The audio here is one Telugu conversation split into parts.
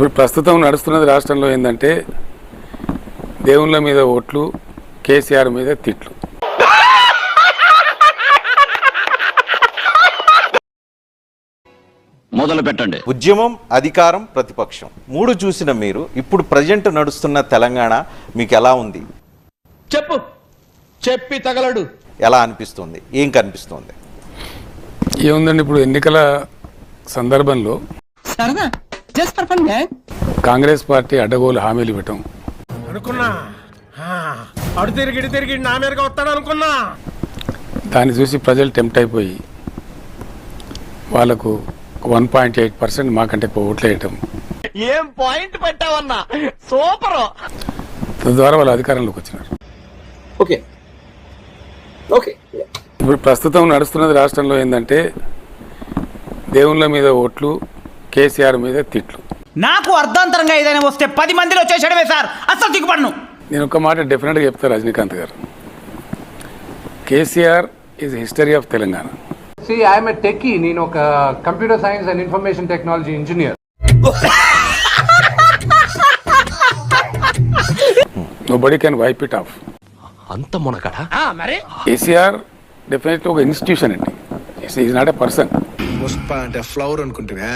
ఇప్పుడు ప్రస్తుతం నడుస్తున్నది రాష్ట్రంలో ఏంటంటే దేవుళ్ళ మీద ఓట్లు, కేసీఆర్ మీద తిట్లు. మొదలు పెట్టండి. ఉద్యమం, అధికారం, ప్రతిపక్షం మూడు చూసిన మీరు ఇప్పుడు ప్రజెంట్ నడుస్తున్న తెలంగాణ మీకు ఎలా ఉంది? చెప్పి తగలడు. ఎలా అనిపిస్తుంది? ఏం కనిపిస్తుంది? ఏముందండి, ఇప్పుడు ఎన్నికల సందర్భంలో కాంగ్రెస్ పార్టీ అడ్డగోలు హామీలు ఇవ్వటం అనుకున్నా, అడు తిరిగి నా మీదగా వస్తాడు అనుకున్నా. దాన్ని చూసి ప్రజలు టెంప్ట్ అయిపోయి వాళ్ళకు 1.8% మాకంటే ఎక్కువ ఓట్లు వేయటం. ఏం పాయింట్ పెట్టావన్నా, సూపర్. తద్వారా వాళ్ళు అధికారంలోకి వచ్చినారు. ఓకే ఇప్పుడు ప్రస్తుతం నడుస్తున్నది రాష్ట్రంలో ఏంటంటే దేవుళ్ళ మీద ఓట్లు, కేసీఆర్ మీద తిట్లు. నాకు అర్ధాంతరంగా ఏదైనా వస్తే 10 మందిలో చేసాడమే సార్, అసలు దిగుపడను. నేను ఒక మాట డెఫినెట్గా చెప్తాను రజనీకాంత్ గారు, KCR is history of Telangana. See, I am a techie. నేను ఒక computer science and information technology engineer. Nobody can wipe it off. అంత మునకడా? మరి కేసీఆర్ డెఫినెట్లీ ఒక ఇన్స్టిట్యూషన్ అండి, is not a person. Pushpa అంటే ఫ్లవర్ అనుకుంటున్నా,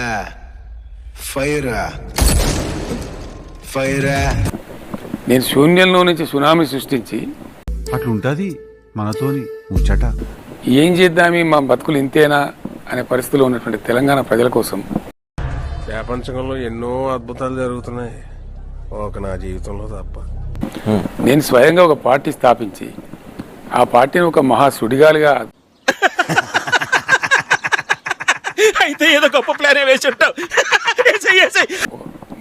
ఫైర్. నేను శూన్యంలో నుంచి సునామీ సృష్టించి అట్లుంటది మనతోని ముచ్చట. ఏం చేద్దామి, మా బతుకులు ఇంతేనా అనే పరిస్థితిలో ఉన్నటువంటి తెలంగాణ ప్రజల కోసం ప్రపంచంలో ఎన్నో అద్భుతాలు జరుగుతున్నాయి, ఒక నా జీవితంలో తప్ప. నేను స్వయంగా ఒక పార్టీ స్థాపించి ఆ పార్టీని ఒక మహా సుడిగాలిగా అయితే ఏదో గొప్ప ప్లాన్ వేసి ఉంటావు.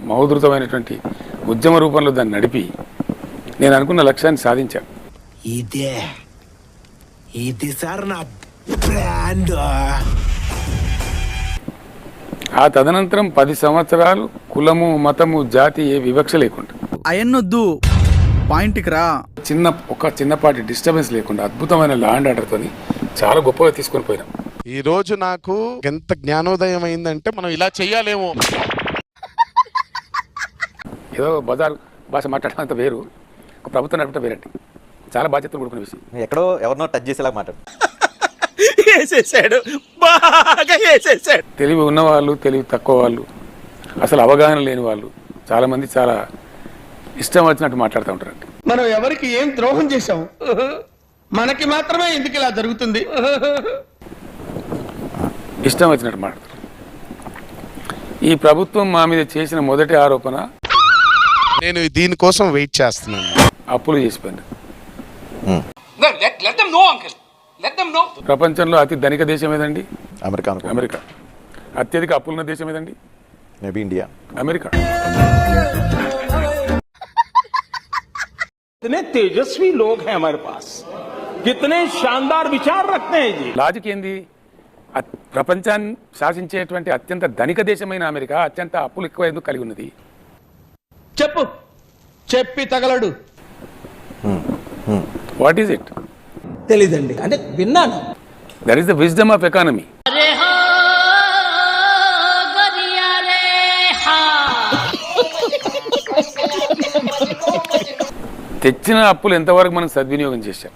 మహోధృతమైనటువంటి ఉద్యమ రూపంలో దాన్ని నడిపి నేను అనుకున్న లక్ష్యాన్ని సాధించాను. ఇది సార్ నా బ్రాండ్. ఆ తదనంతరం 10 సంవత్సరాలు కులము, మతము, జాతి ఏ వివక్ష లేకుండా, అయన్నొద్దు పాయింట్కి రా, చిన్నపాటి డిస్టర్బెన్స్ లేకుండా అద్భుతమైన లా అండ్ ఆర్డర్తో చాలా గొప్పగా తీసుకొని పోయినాం. ఈ రోజు నాకు ఎంత జ్ఞానోదయం అయిందంటే మనం ఇలా చెయ్యాలేమో. ఏదో బజార్ భాష మాట్లాడడం అంత వేరు, ఒక ప్రభుత్వం నడపడం వేరండి, చాలా బాధ్యతలు కూడుకునే విషయం. ఎక్కడో ఎవరినో టచ్ చేసేలా మాట్లాడు. తెలివి ఉన్నవాళ్ళు, తెలివి తక్కువ వాళ్ళు, అసలు అవగాహన లేని వాళ్ళు చాలామంది చాలా ఇష్టం వచ్చినట్టు మాట్లాడుతూ ఉంటారండి. మనం ఎవరికి ఏం ద్రోహం చేశాం, మనకి మాత్రమే ఎందుకు ఇలా జరుగుతుంది? ఇష్టం వచ్చినట్టు మాట్లాడతారు. ఈ ప్రభుత్వం మా మీద చేసిన మొదటి ఆరోపణ, నేను దీనికోసం వెయిట్ చేస్తున్నాను, అప్పులు చేసిపోయింది. ప్రపంచంలో అతి ధనిక దేశం ఏదండి? అమెరికా. అత్యధిక అప్పులున్న దేశం ఏదండి? Maybe India. అమెరికా. कितने तेजस्वी लोग हैं हमारे पास, कितने शानदार विचार रखते हैं जी. లాజిక్ ఏంది? ప్రపంచాన్ని శాసించేటువంటి అత్యంత ధనిక దేశమైన అమెరికా అత్యంత అప్పులు ఎక్కువ ఎందుకు కలిగి ఉన్నది? చెప్పి తగలడు. What is it? తెలీదండి, అంటే విన్నాను. That is the wisdom of economy. తెచ్చిన అప్పులు ఎంతవరకు మనం సద్వినియోగం చేశాం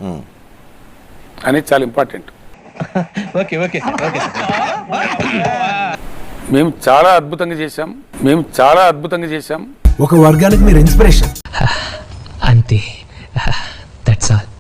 అనేది చాలా ఇంపార్టెంట్. మేము చాలా అద్భుతంగా చేశాం. ఒక వర్గానికి మీరు ఇన్స్పిరేషన్ అంతే.